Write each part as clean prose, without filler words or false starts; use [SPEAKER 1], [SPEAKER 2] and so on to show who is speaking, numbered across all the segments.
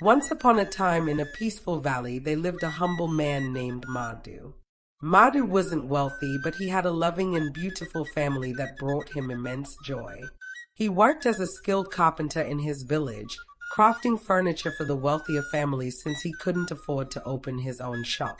[SPEAKER 1] Once upon a time in a peaceful valley, there lived a humble man named Madu. Madu wasn't wealthy, but he had a loving and beautiful family that brought him immense joy. He worked as a skilled carpenter in his village, crafting furniture for the wealthier families since he couldn't afford to open his own shop.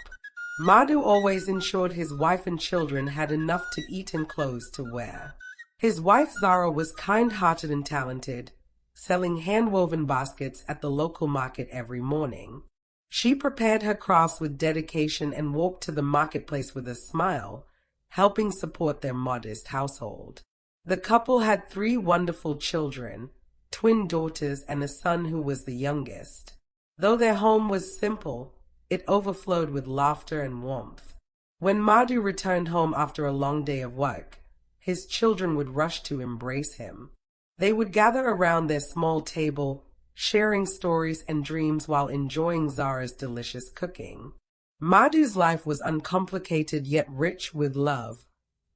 [SPEAKER 1] Madu always ensured his wife and children had enough to eat and clothes to wear. His wife Zara was kind-hearted and talented, selling hand-woven baskets at the local market every morning. She prepared her crafts with dedication and walked to the marketplace with a smile, helping support their modest household. The couple had 3 wonderful children, twin daughters and a son who was the youngest. Though their home was simple, it overflowed with laughter and warmth. When Madu returned home after a long day of work, his children would rush to embrace him. They would gather around their small table, sharing stories and dreams while enjoying Zara's delicious cooking. Madu's life was uncomplicated yet rich with love,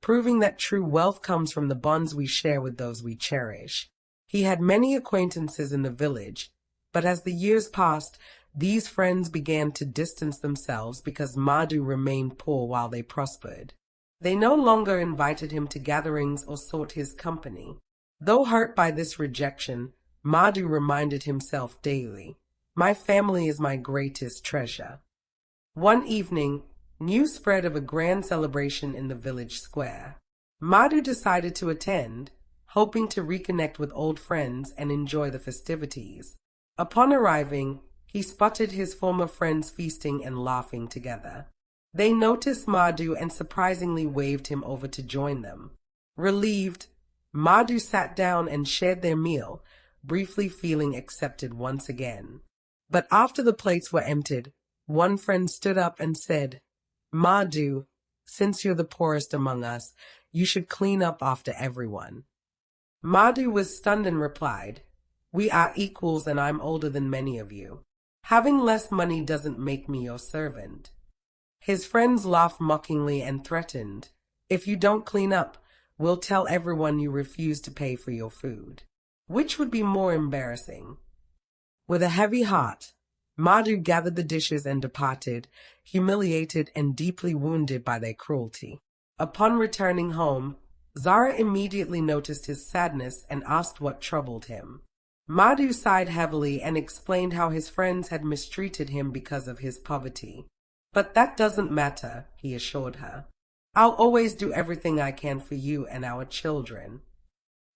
[SPEAKER 1] proving that true wealth comes from the bonds we share with those we cherish. He had many acquaintances in the village, but as the years passed, these friends began to distance themselves because Madu remained poor while they prospered. They no longer invited him to gatherings or sought his company. Though hurt by this rejection, Madu reminded himself daily, "My family is my greatest treasure." One evening, news spread of a grand celebration in the village square. Madu decided to attend, hoping to reconnect with old friends and enjoy the festivities. Upon arriving, he spotted his former friends feasting and laughing together. They noticed Madu and surprisingly waved him over to join them. Relieved, Madu sat down and shared their meal, briefly feeling accepted once again. But after the plates were emptied, one friend stood up and said, "Madu, since you're the poorest among us, you should clean up after everyone." Madu was stunned and replied, "We are equals and I'm older than many of you. Having less money doesn't make me your servant." His friends laughed mockingly and threatened, "If you don't clean up, we'll tell everyone you refuse to pay for your food." Which would be more embarrassing? With a heavy heart, Madu gathered the dishes and departed, humiliated and deeply wounded by their cruelty. Upon returning home, Zara immediately noticed his sadness and asked what troubled him. Madu sighed heavily and explained how his friends had mistreated him because of his poverty. "But that doesn't matter," he assured her. "I'll always do everything I can for you and our children."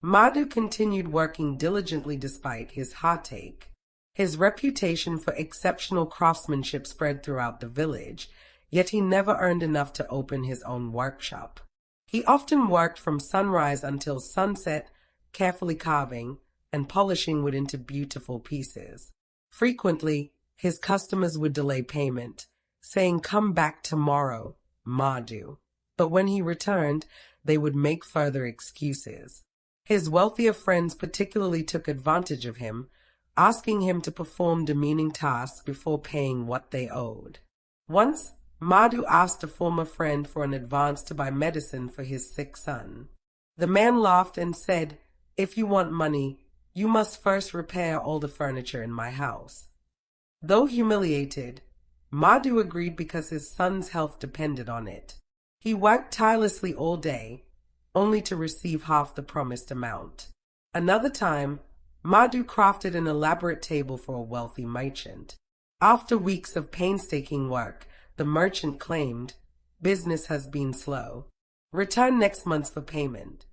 [SPEAKER 1] Madu continued working diligently despite his heartache. His reputation for exceptional craftsmanship spread throughout the village, yet he never earned enough to open his own workshop. He often worked from sunrise until sunset, carefully carving and polishing wood into beautiful pieces. Frequently, his customers would delay payment, saying, "Come back tomorrow, Madu." But when he returned, they would make further excuses. His wealthier friends particularly took advantage of him, asking him to perform demeaning tasks before paying what they owed. Once, Madu asked a former friend for an advance to buy medicine for his sick son. The man laughed and said, "If you want money, you must first repair all the furniture in my house." Though humiliated, Madu agreed because his son's health depended on it. He worked tirelessly all day, only to receive half the promised amount. Another time, Madu crafted an elaborate table for a wealthy merchant. After weeks of painstaking work, the merchant claimed, "Business has been slow. Return next month for payment."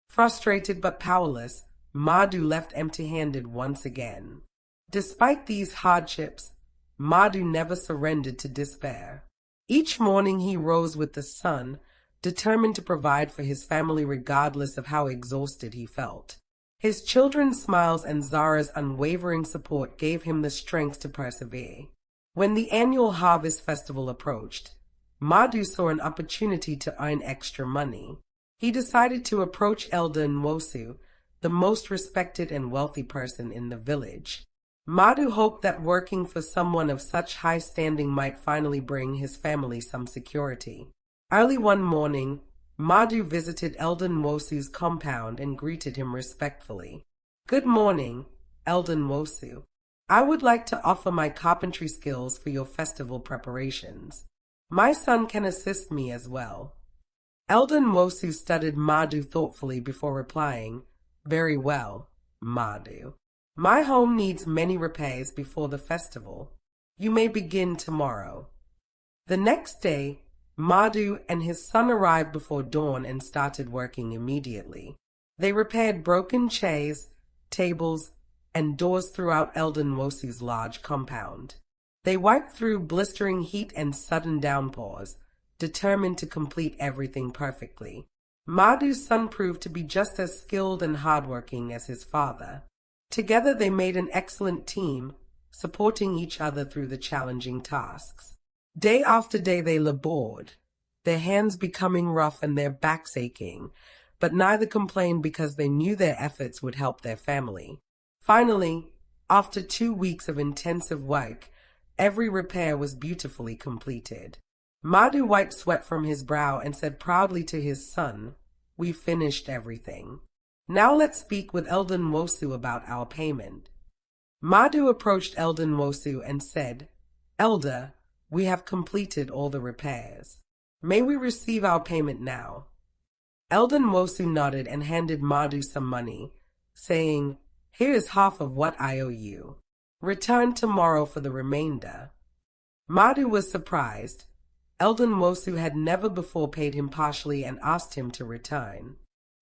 [SPEAKER 1] Frustrated but powerless, Madu left empty-handed once again. Despite these hardships, Madu never surrendered to despair. Each morning he rose with the sun, determined to provide for his family regardless of how exhausted he felt. His children's smiles and Zara's unwavering support gave him the strength to persevere. When the annual harvest festival approached, Madu saw an opportunity to earn extra money. He decided to approach Elder Nwosu, the most respected and wealthy person in the village. Madu hoped that working for someone of such high standing might finally bring his family some security. Early one morning, Madu visited Elder Nwosu's compound and greeted him respectfully. "Good morning, Elder Nwosu. I would like to offer my carpentry skills for your festival preparations. My son can assist me as well. Elder Nwosu studied Madu thoughtfully before replying, "Very well, Madu. My home needs many repairs before the festival. You may begin tomorrow." The next day, Madu and his son arrived before dawn and started working immediately. They repaired broken chairs, tables, and doors throughout Elder Nwosu's large compound. They wiped through blistering heat and sudden downpours, determined to complete everything perfectly. Madu's son proved to be just as skilled and hardworking as his father. Together they made an excellent team, supporting each other through the challenging tasks. Day after day they labored, their hands becoming rough and their backs aching, but neither complained because they knew their efforts would help their family. Finally, after 2 weeks of intensive work, every repair was beautifully completed. Madu wiped sweat from his brow and said proudly to his son, "We finished everything. Now let's speak with Elder Nwosu about our payment." Madu approached Elder Nwosu and said, "Elder, we have completed all the repairs. May we receive our payment now?" Elder Nwosu nodded and handed Madu some money, saying, "Here is half of what I owe you. Return tomorrow for the remainder." Madu was surprised. Elder Nwosu had never before paid him partially and asked him to return.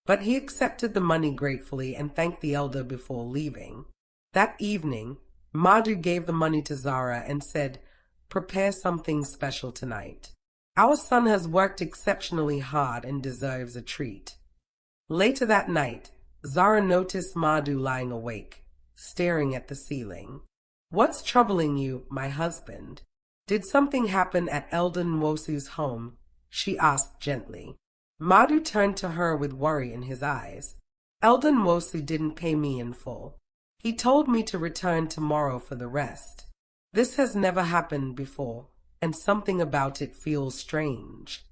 [SPEAKER 1] But he accepted the money gratefully and thanked the elder before leaving. That evening, Madu gave the money to Zara and said, "Prepare something special tonight. Our son has worked exceptionally hard and deserves a treat." Later that night, Zara noticed Madu lying awake, staring at the ceiling. "What's troubling you, my husband? Did something happen at Elder Nwosu's home?" she asked gently. Madu turned to her with worry in his eyes. "Elder Nwosu didn't pay me in full. He told me to return tomorrow for the rest. This has never happened before, and something about it feels strange."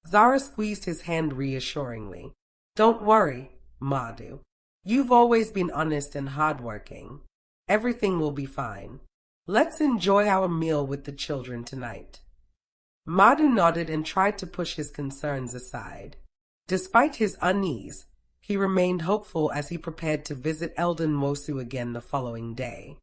[SPEAKER 1] Zara squeezed his hand reassuringly. "Don't worry, Madu. You've always been honest and hardworking. Everything will be fine. Let's enjoy our meal with the children tonight." Madu nodded and tried to push his concerns aside. Despite his unease, he remained hopeful as he prepared to visit Elder Nwosu again the following day.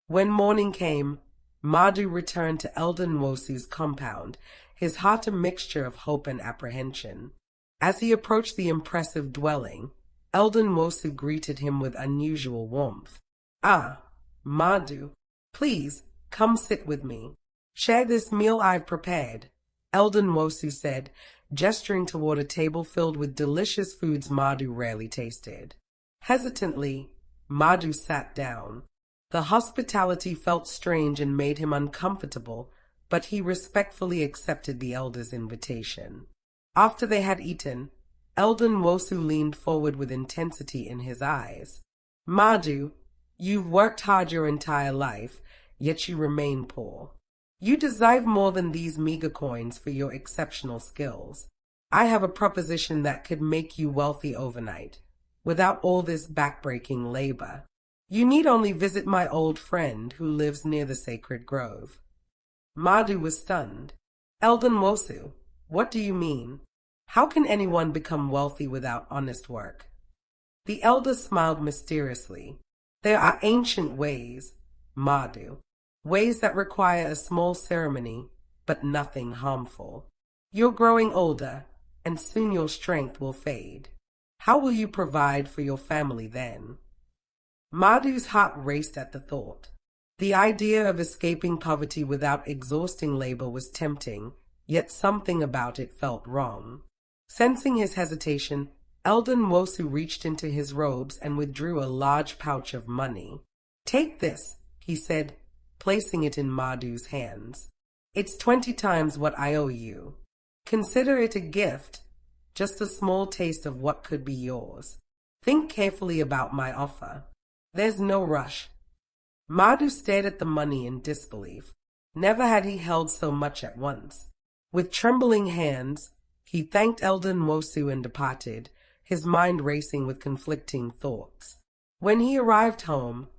[SPEAKER 1] When morning came, Madu returned to Elder Nwosu's compound, his heart a mixture of hope and apprehension. As he approached the impressive dwelling, Elder Nwosu greeted him with unusual warmth. "Ah, Madu, please come sit with me. Share this meal I've prepared," Elder Nwosu said, gesturing toward a table filled with delicious foods Madu rarely tasted. Hesitantly, Madu sat down. The hospitality felt strange and made him uncomfortable, but he respectfully accepted the elder's invitation. After they had eaten, Elder Nwosu leaned forward with intensity in his eyes. "Madu, you've worked hard your entire life, yet you remain poor. You deserve more than these meager coins for your exceptional skills. I have a proposition that could make you wealthy overnight, without all this backbreaking labor. You need only visit my old friend who lives near the sacred grove." Madu was stunned. "Elder Nwosu, what do you mean? How can anyone become wealthy without honest work?" The elder smiled mysteriously. "There are ancient ways, Madu, ways that require a small ceremony, but nothing harmful. You're growing older, and soon your strength will fade. How will you provide for your family then?" Madu's heart raced at the thought. The idea of escaping poverty without exhausting labor was tempting, yet something about it felt wrong. Sensing his hesitation, Elder Nwosu reached into his robes and withdrew a large pouch of money. "Take this," he said, placing it in Madu's hands. "It's 20 times what I owe you. Consider it a gift, just a small taste of what could be yours. Think carefully about my offer. There's no rush." Madu stared at the money in disbelief. Never had he held so much at once. With trembling hands, he thanked Elder Nwosu and departed, his mind racing with conflicting thoughts. When he arrived home,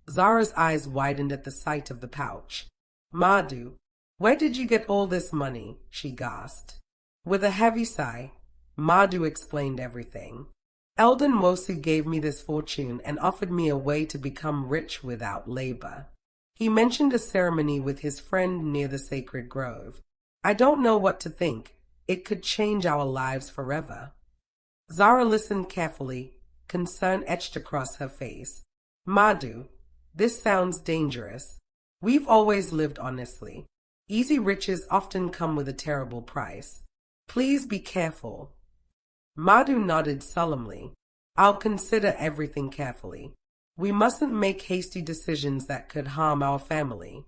[SPEAKER 1] Zara's eyes widened at the sight of the pouch. Madu, where did you get all this money? She gasped. With a heavy sigh, Madu explained everything. Eldon Mosu gave me this fortune and offered me a way to become rich without labor. He mentioned a ceremony with his friend near the sacred grove. I don't know what to think. It could change our lives forever. Zara listened carefully, concern etched across her face. Madu, this sounds dangerous. We've always lived honestly. Easy riches often come with a terrible price. Please be careful. Madu nodded solemnly. I'll consider everything carefully. We mustn't make hasty decisions that could harm our family.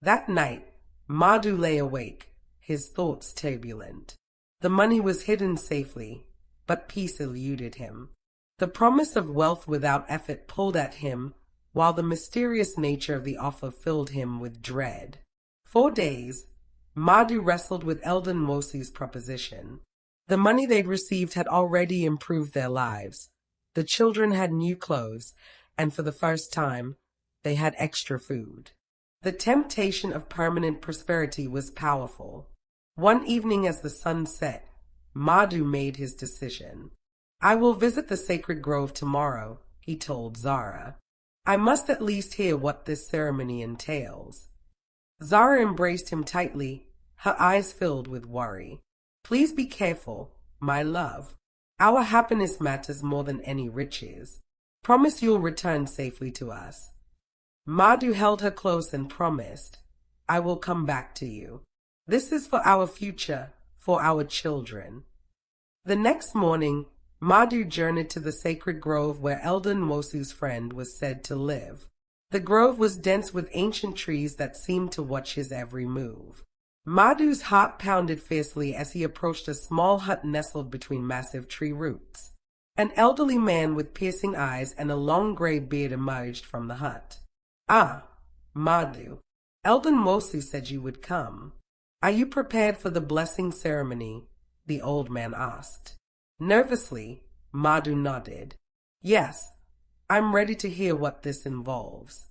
[SPEAKER 1] That night, Madu lay awake, his thoughts turbulent. The money was hidden safely, but peace eluded him. The promise of wealth without effort pulled at him, while the mysterious nature of the offer filled him with dread. For days, Madu wrestled with Eldon Mosi's proposition. The money they'd received had already improved their lives. The children had new clothes, and for the first time, they had extra food. The temptation of permanent prosperity was powerful. One evening as the sun set, Madu made his decision. I will visit the sacred grove tomorrow, he told Zara. I must at least hear what this ceremony entails. Zara embraced him tightly, her eyes filled with worry. Please be careful, my love. Our happiness matters more than any riches. Promise you'll return safely to us. Madu held her close and promised, I will come back to you. This is for our future, for our children. The next morning, Madu journeyed to the sacred grove where Eldon Mosu's friend was said to live. The grove was dense with ancient trees that seemed to watch his every move. Madu's heart pounded fiercely as he approached a small hut nestled between massive tree roots. An elderly man with piercing eyes and a long gray beard emerged from the hut. Ah, Madu, Eldon Mosu said you would come. Are you prepared for the blessing ceremony? The old man asked. Nervously, Madu nodded. Yes, I'm ready to hear what this involves.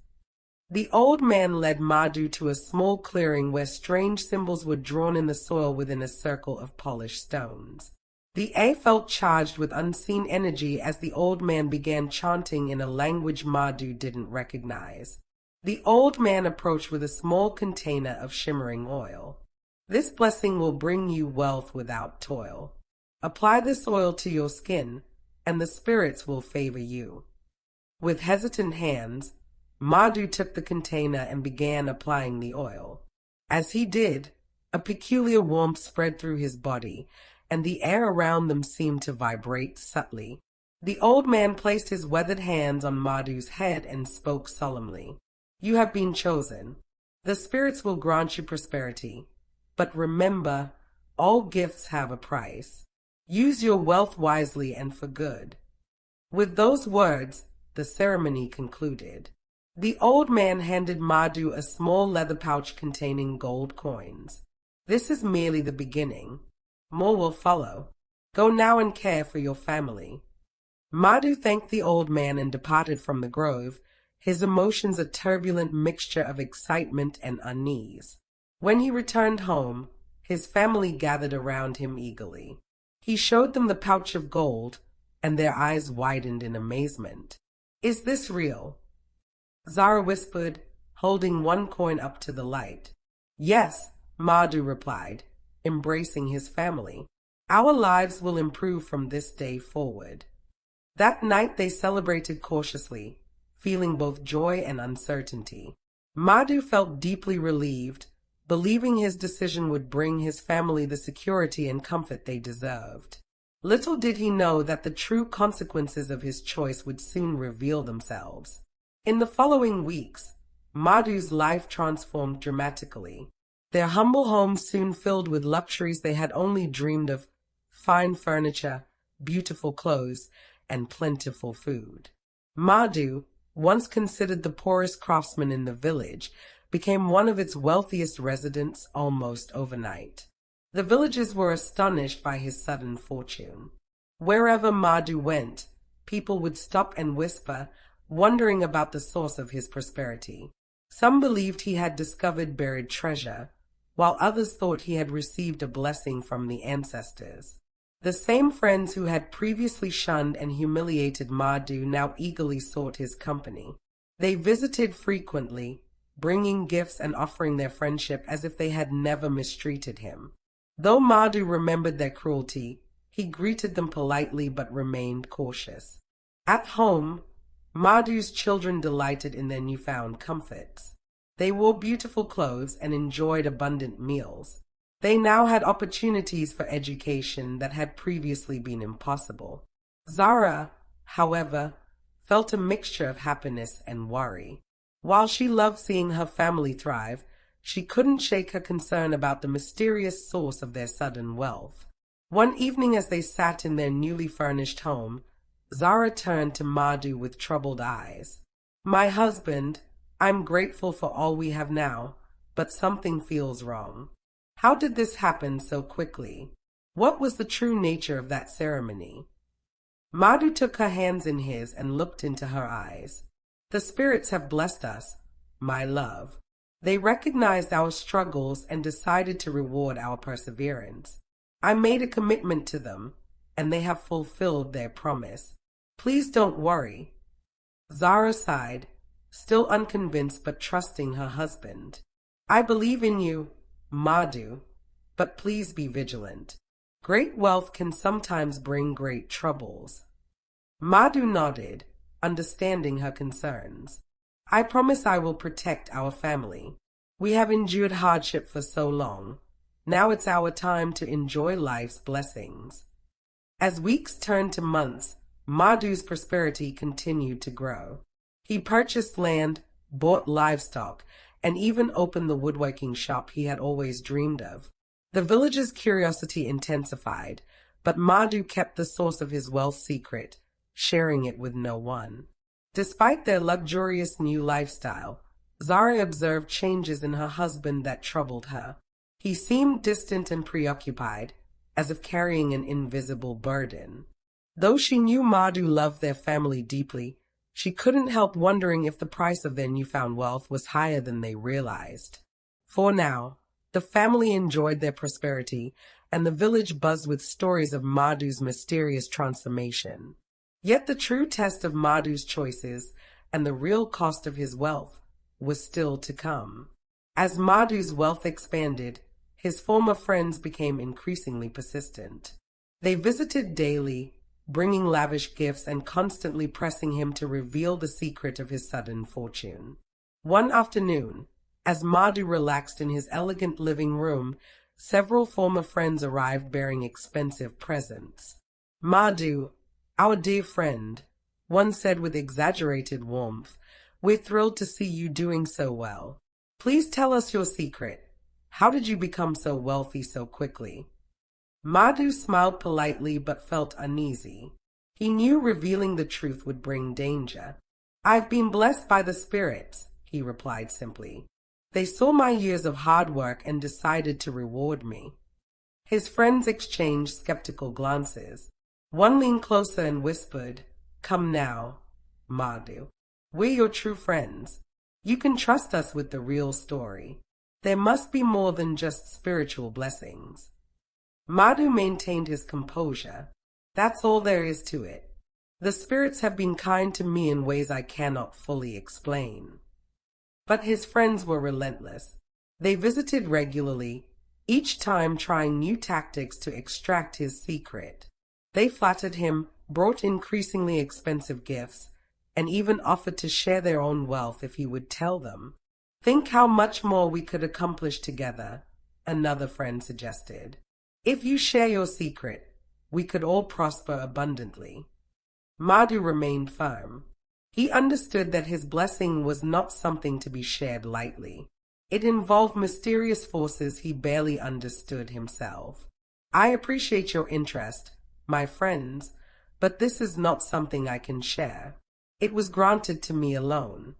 [SPEAKER 1] The old man led Madu to a small clearing where strange symbols were drawn in the soil within a circle of polished stones. The air felt charged with unseen energy as the old man began chanting in a language Madu didn't recognize. The old man approached with a small container of shimmering oil. This blessing will bring you wealth without toil. Apply this oil to your skin, and the spirits will favor you. With hesitant hands, Madu took the container and began applying the oil. As he did, a peculiar warmth spread through his body, and the air around them seemed to vibrate subtly. The old man placed his weathered hands on Madu's head and spoke solemnly. You have been chosen. The spirits will grant you prosperity. But remember, all gifts have a price. Use your wealth wisely and for good. With those words, the ceremony concluded. The old man handed Madu a small leather pouch containing gold coins. This is merely the beginning. More will follow. Go now and care for your family. Madu thanked the old man and departed from the grove, his emotions a turbulent mixture of excitement and unease. When he returned home, his family gathered around him eagerly. He showed them the pouch of gold, and their eyes widened in amazement. Is this real? Zara whispered, holding one coin up to the light. Yes, Madu replied, embracing his family. Our lives will improve from this day forward. That night they celebrated cautiously, feeling both joy and uncertainty. Madu felt deeply relieved, believing his decision would bring his family the security and comfort they deserved. Little did he know that the true consequences of his choice would soon reveal themselves. In the following weeks, Madu's life transformed dramatically. Their humble home soon filled with luxuries they had only dreamed of: fine furniture, beautiful clothes, and plentiful food. Madu, once considered the poorest craftsman in the village, became one of its wealthiest residents almost overnight. The villagers were astonished by his sudden fortune. Wherever Madu went, people would stop and whisper, wondering about the source of his prosperity. Some believed he had discovered buried treasure, while others thought he had received a blessing from the ancestors. The same friends who had previously shunned and humiliated Madu now eagerly sought his company. They visited frequently, bringing gifts and offering their friendship as if they had never mistreated him. Though Madu remembered their cruelty, he greeted them politely but remained cautious. At home, Madu's children delighted in their newfound comforts. They wore beautiful clothes and enjoyed abundant meals. They now had opportunities for education that had previously been impossible. Zara, however, felt a mixture of happiness and worry. While she loved seeing her family thrive, she couldn't shake her concern about the mysterious source of their sudden wealth. One evening as they sat in their newly furnished home, Zara turned to Madu with troubled eyes. "My husband, I'm grateful for all we have now, but something feels wrong. How did this happen so quickly? What was the true nature of that ceremony?" Madu took her hands in his and looked into her eyes. "The spirits have blessed us, my love. They recognized our struggles and decided to reward our perseverance. I made a commitment to them, and they have fulfilled their promise. Please don't worry." Zara sighed, still unconvinced but trusting her husband. "I believe in you, Madu, but please be vigilant. Great wealth can sometimes bring great troubles." Madu nodded, understanding her concerns. "I promise I will protect our family. We have endured hardship for so long. Now it's our time to enjoy life's blessings." As weeks turned to months, Madu's prosperity continued to grow. He purchased land, bought livestock, and even opened the woodworking shop he had always dreamed of. The villagers' curiosity intensified, but Madu kept the source of his wealth secret, sharing it with no one. Despite their luxurious new lifestyle, Zara observed changes in her husband that troubled her. He seemed distant and preoccupied, as if carrying an invisible burden. Though she knew Madu loved their family deeply, she couldn't help wondering if the price of their newfound wealth was higher than they realized. For now, the family enjoyed their prosperity, and the village buzzed with stories of Madu's mysterious transformation. Yet the true test of Madu's choices and the real cost of his wealth was still to come. As Madu's wealth expanded, his former friends became increasingly persistent. They visited daily, bringing lavish gifts and constantly pressing him to reveal the secret of his sudden fortune. One afternoon, as Madu relaxed in his elegant living room, several former friends arrived bearing expensive presents. "Madu, our dear friend," one said with exaggerated warmth, "we're thrilled to see you doing so well. Please tell us your secret. How did you become so wealthy so quickly?" Madu smiled politely but felt uneasy. He knew revealing the truth would bring danger. "I've been blessed by the spirits," he replied simply. "They saw my years of hard work and decided to reward me." His friends exchanged skeptical glances. One leaned closer and whispered, "Come now, Madu. We're your true friends. You can trust us with the real story. There must be more than just spiritual blessings." Madu maintained his composure. "That's all there is to it. The spirits have been kind to me in ways I cannot fully explain." But his friends were relentless. They visited regularly, each time trying new tactics to extract his secret. They flattered him, brought increasingly expensive gifts, and even offered to share their own wealth if he would tell them. "Think how much more we could accomplish together," another friend suggested. "If you share your secret, we could all prosper abundantly." Madu remained firm. He understood that his blessing was not something to be shared lightly. It involved mysterious forces he barely understood himself. "I appreciate your interest, my friends, but this is not something I can share. It was granted to me alone."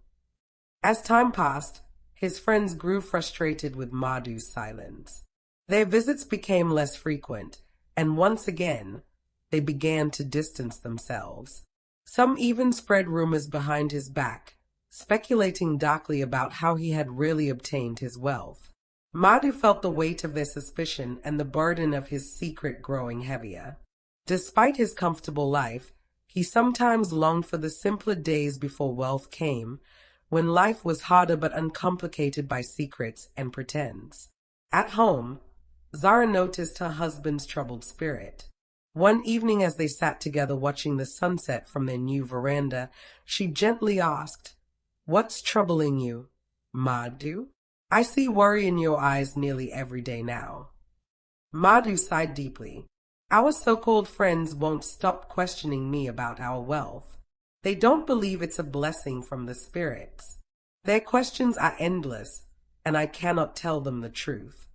[SPEAKER 1] As time passed, his friends grew frustrated with Madu's silence. Their visits became less frequent, and once again, they began to distance themselves. Some even spread rumors behind his back, speculating darkly about how he had really obtained his wealth. Madu felt the weight of their suspicion and the burden of his secret growing heavier. Despite his comfortable life, he sometimes longed for the simpler days before wealth came, when life was harder but uncomplicated by secrets and pretends. At home, Zara noticed her husband's troubled spirit. One evening as they sat together watching the sunset from their new veranda, she gently asked, "What's troubling you, Madu? I see worry in your eyes nearly every day now." Madu sighed deeply. "Our so-called friends won't stop questioning me about our wealth. They don't believe it's a blessing from the spirits. Their questions are endless, and I cannot tell them the truth."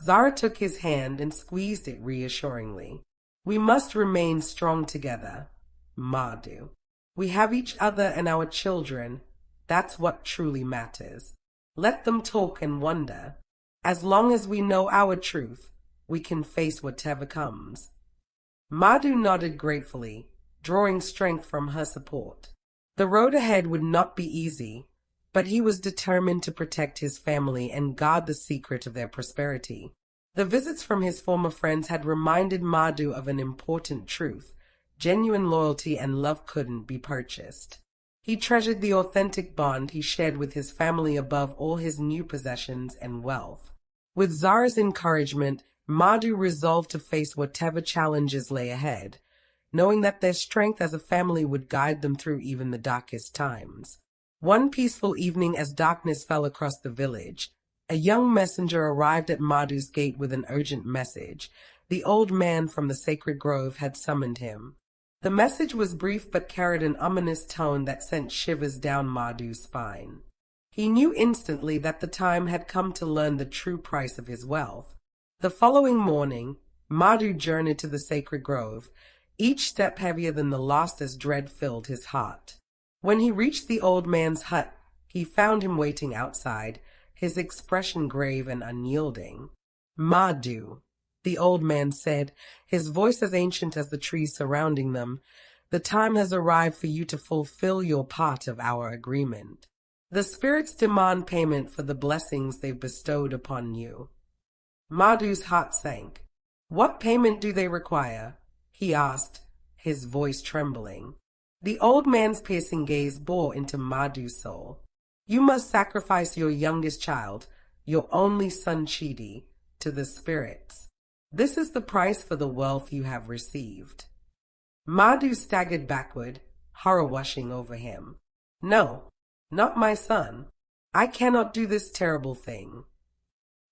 [SPEAKER 1] Zara took his hand and squeezed it reassuringly. "We must remain strong together, Madu. We have each other and our children. That's what truly matters. Let them talk and wonder. As long as we know our truth, we can face whatever comes." Madu nodded gratefully, drawing strength from her support. The road ahead would not be easy, but he was determined to protect his family and guard the secret of their prosperity. The visits from his former friends had reminded Madu of an important truth: genuine loyalty and love couldn't be purchased. He treasured the authentic bond he shared with his family above all his new possessions and wealth. With Zara's encouragement, Madu resolved to face whatever challenges lay ahead, knowing that their strength as a family would guide them through even the darkest times. One peaceful evening, as darkness fell across the village, a young messenger arrived at Madu's gate with an urgent message. The old man from the sacred grove had summoned him. The message was brief but carried an ominous tone that sent shivers down Madu's spine. He knew instantly that the time had come to learn the true price of his wealth. The following morning, Madu journeyed to the sacred grove, each step heavier than the last as dread filled his heart. When he reached the old man's hut, he found him waiting outside, his expression grave and unyielding. "Madu," the old man said, his voice as ancient as the trees surrounding them, "the time has arrived for you to fulfill your part of our agreement. The spirits demand payment for the blessings they've bestowed upon you." Madu's heart sank. "What payment do they require?" he asked, his voice trembling. The old man's piercing gaze bore into Madu's soul. "You must sacrifice your youngest child, your only son Chidi, to the spirits. This is the price for the wealth you have received." Madu staggered backward, horror washing over him. "No, not my son. I cannot do this terrible thing."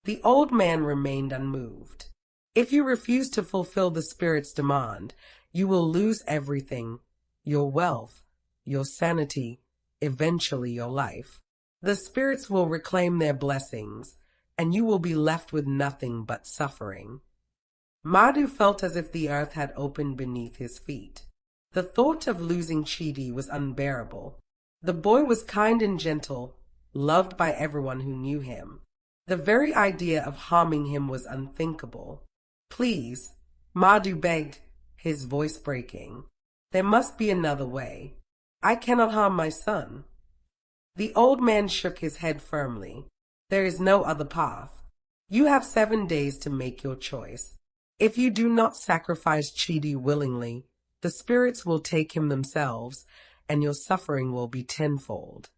[SPEAKER 1] The old man remained unmoved. "If you refuse to fulfill the spirit's demand, you will lose everything: your wealth, your sanity, eventually your life. The spirits will reclaim their blessings, and you will be left with nothing but suffering." Madu felt as if the earth had opened beneath his feet. The thought of losing Chidi was unbearable. The boy was kind and gentle, loved by everyone who knew him. The very idea of harming him was unthinkable. "Please," Madu begged, his voice breaking. "There must be another way. I cannot harm my son." The old man shook his head firmly. "There is no other path. You have 7 days to make your choice. If you do not sacrifice Chidi willingly, the spirits will take him themselves, and your suffering will be tenfold."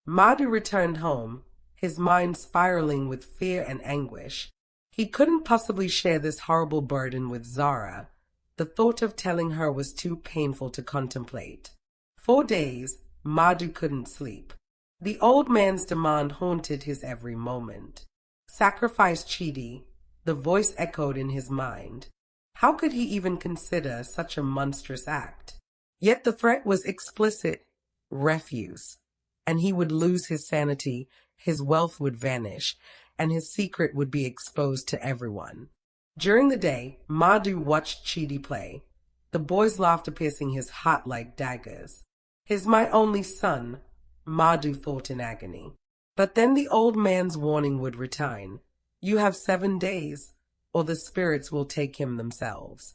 [SPEAKER 1] Madu returned home, his mind spiraling with fear and anguish. He couldn't possibly share this horrible burden with Zara. The thought of telling her was too painful to contemplate. 4 days, Madu couldn't sleep. The old man's demand haunted his every moment. Sacrifice Chidi, the voice echoed in his mind. How could he even consider such a monstrous act? Yet the threat was explicit: refuse. And he would lose his sanity, his wealth would vanish, and his secret would be exposed to everyone. During the day, Madu watched Chidi play, the boy's laughter piercing his heart like daggers. "He's my only son," Madu thought in agony. But then the old man's warning would return. "You have 7 days, or the spirits will take him themselves."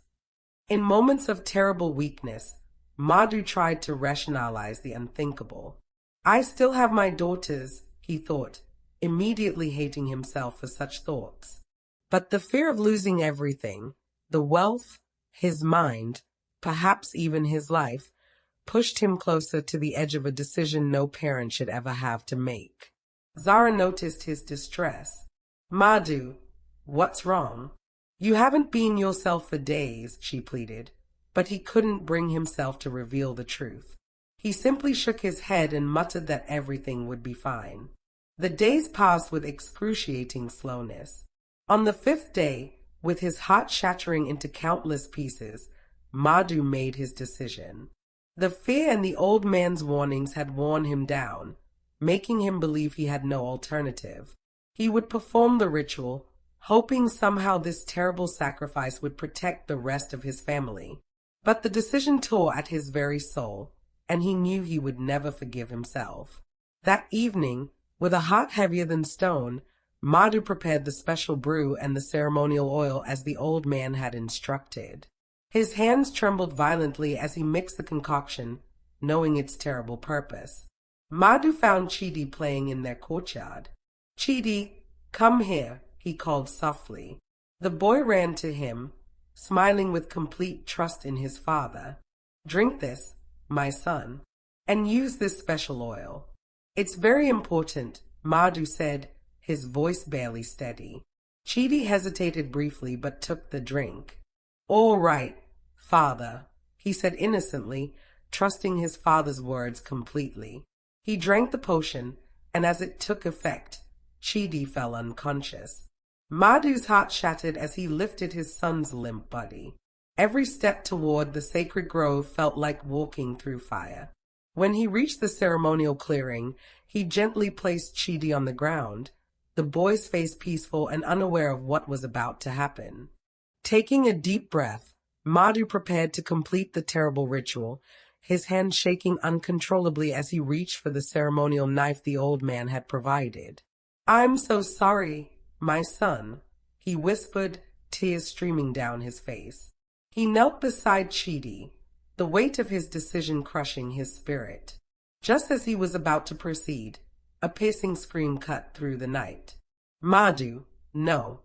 [SPEAKER 1] In moments of terrible weakness, Madu tried to rationalize the unthinkable. I still have my daughters, he thought, immediately hating himself for such thoughts. But the fear of losing everything, the wealth, his mind, perhaps even his life, pushed him closer to the edge of a decision no parent should ever have to make. Zara noticed his distress. Madu, what's wrong? You haven't been yourself for days, she pleaded, but he couldn't bring himself to reveal the truth. He simply shook his head and muttered that everything would be fine. The days passed with excruciating slowness. On the 5th day, with his heart shattering into countless pieces, Madu made his decision. The fear and the old man's warnings had worn him down, making him believe he had no alternative. He would perform the ritual, hoping somehow this terrible sacrifice would protect the rest of his family. But the decision tore at his very soul, and he knew he would never forgive himself. That evening, with a heart heavier than stone, Madu prepared the special brew and the ceremonial oil as the old man had instructed. His hands trembled violently as he mixed the concoction, knowing its terrible purpose. Madu found Chidi playing in their courtyard. Chidi, come here, he called softly. The boy ran to him, smiling with complete trust in his father. Drink this, my son, and use this special oil. It's very important, Madu said, his voice barely steady. Chidi hesitated briefly but took the drink. All right, father, he said innocently, trusting his father's words completely. He drank the potion, and as it took effect, Chidi fell unconscious. Madu's heart shattered as he lifted his son's limp body. Every step toward the sacred grove felt like walking through fire. When he reached the ceremonial clearing, he gently placed Chidi on the ground, the boy's face peaceful and unaware of what was about to happen. Taking a deep breath, Madu prepared to complete the terrible ritual, his hand shaking uncontrollably as he reached for the ceremonial knife the old man had provided. I'm so sorry, my son, he whispered, tears streaming down his face. He knelt beside Chidi, the weight of his decision crushing his spirit. Just as he was about to proceed, a piercing scream cut through the night. Madu, no.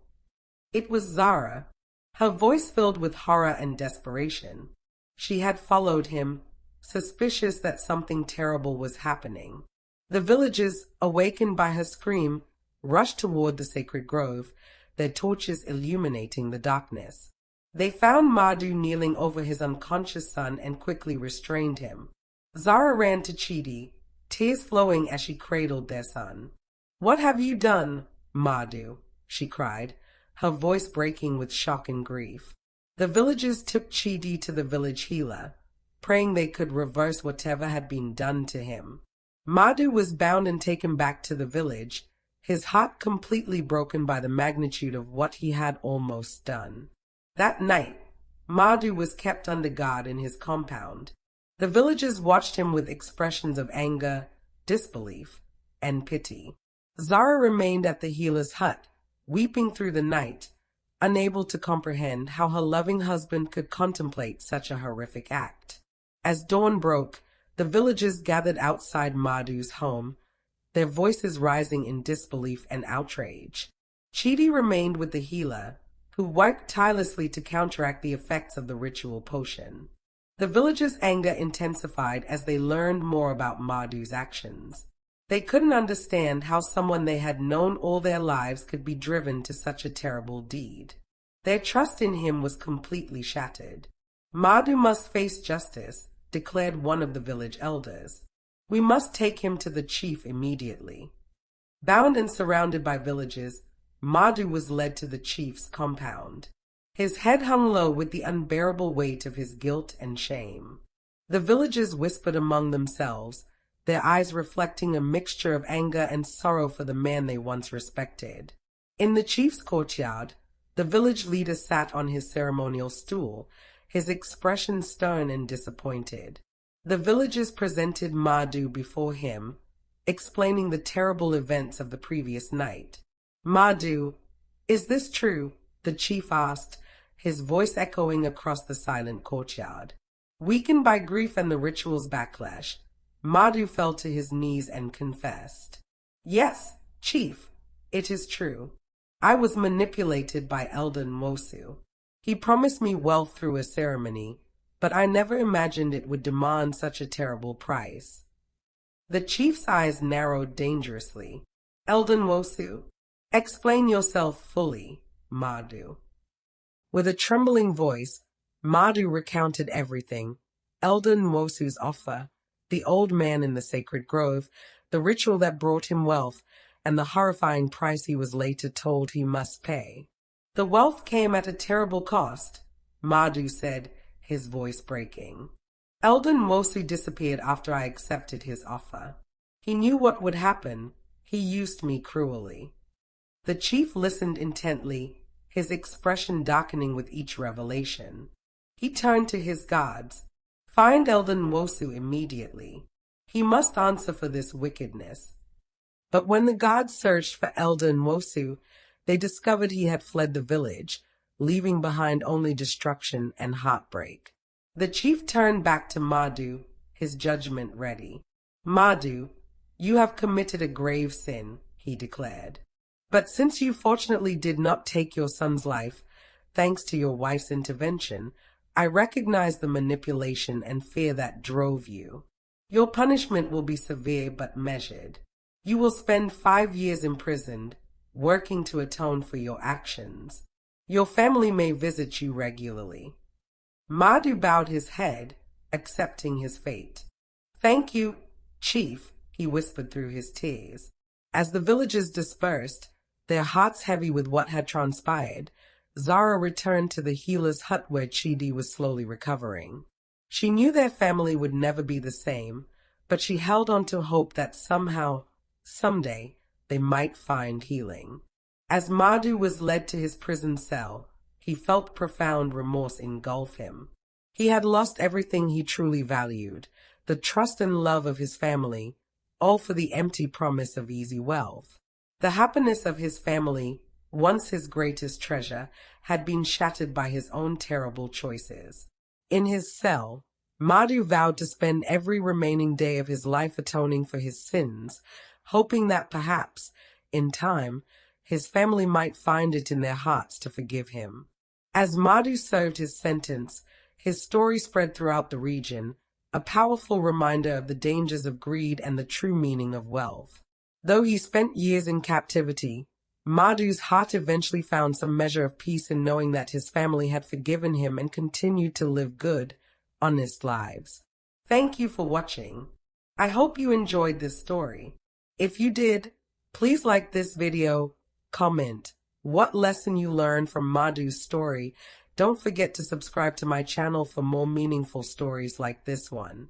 [SPEAKER 1] It was Zara, her voice filled with horror and desperation. She had followed him, suspicious that something terrible was happening. The villagers, awakened by her scream, rushed toward the sacred grove, their torches illuminating the darkness. They found Madu kneeling over his unconscious son and quickly restrained him. Zara ran to Chidi, tears flowing as she cradled their son. What have you done, Madu? She cried, her voice breaking with shock and grief. The villagers took Chidi to the village healer, praying they could reverse whatever had been done to him. Madu was bound and taken back to the village, his heart completely broken by the magnitude of what he had almost done. That night, Madu was kept under guard in his compound. The villagers watched him with expressions of anger, disbelief, and pity. Zara remained at the healer's hut, weeping through the night, unable to comprehend how her loving husband could contemplate such a horrific act. As dawn broke, the villagers gathered outside Madu's home, their voices rising in disbelief and outrage. Chidi remained with the healer, who worked tirelessly to counteract the effects of the ritual potion. The villagers' anger intensified as they learned more about Madu's actions. They couldn't understand how someone they had known all their lives could be driven to such a terrible deed. Their trust in him was completely shattered. Madu must face justice, declared one of the village elders. We must take him to the chief immediately. Bound and surrounded by villagers, Madu was led to the chief's compound. His head hung low with the unbearable weight of his guilt and shame. The villagers whispered among themselves, their eyes reflecting a mixture of anger and sorrow for the man they once respected. In the chief's courtyard, the village leader sat on his ceremonial stool, his expression stern and disappointed. The villagers presented Madu before him, explaining the terrible events of the previous night. Madu, is this true? The chief asked, his voice echoing across the silent courtyard. Weakened by grief and the ritual's backlash, Madu fell to his knees and confessed. Yes, chief, it is true. I was manipulated by Elden Mosu. He promised me wealth through a ceremony, but I never imagined it would demand such a terrible price. The chief's eyes narrowed dangerously. Elden Mosu, explain yourself fully, Madu. With a trembling voice, Madu recounted everything. Elden Mosu's offer, the old man in the sacred grove, the ritual that brought him wealth, and the horrifying price he was later told he must pay. The wealth came at a terrible cost, Madu said, his voice breaking. Elden Mosu disappeared after I accepted his offer. He knew what would happen. He used me cruelly. The chief listened intently, his expression darkening with each revelation. He turned to his guards. Find Elden Mosu immediately. He must answer for this wickedness. But when the guards searched for Elden Mosu, they discovered he had fled the village, leaving behind only destruction and heartbreak. The chief turned back to Madu, his judgment ready. Madu, you have committed a grave sin, he declared. But since you fortunately did not take your son's life, thanks to your wife's intervention, I recognize the manipulation and fear that drove you. Your punishment will be severe but measured. You will spend 5 years imprisoned, working to atone for your actions. Your family may visit you regularly. Madu bowed his head, accepting his fate. Thank you, chief, he whispered through his tears. As the villagers dispersed, their hearts heavy with what had transpired, Zara returned to the healer's hut where Chidi was slowly recovering. She knew their family would never be the same, but she held on to hope that somehow, someday, they might find healing. As Madu was led to his prison cell, he felt profound remorse engulf him. He had lost everything he truly valued, the trust and love of his family, all for the empty promise of easy wealth. The happiness of his family, once his greatest treasure, had been shattered by his own terrible choices. In his cell, Madu vowed to spend every remaining day of his life atoning for his sins, hoping that perhaps, in time, his family might find it in their hearts to forgive him. As Madu served his sentence, his story spread throughout the region, a powerful reminder of the dangers of greed and the true meaning of wealth. Though he spent years in captivity, Madu's heart eventually found some measure of peace in knowing that his family had forgiven him and continued to live good, honest lives. Thank you for watching. I hope you enjoyed this story. If you did, please like this video, comment what lesson you learned from Madu's story. Don't forget to subscribe to my channel for more meaningful stories like this one.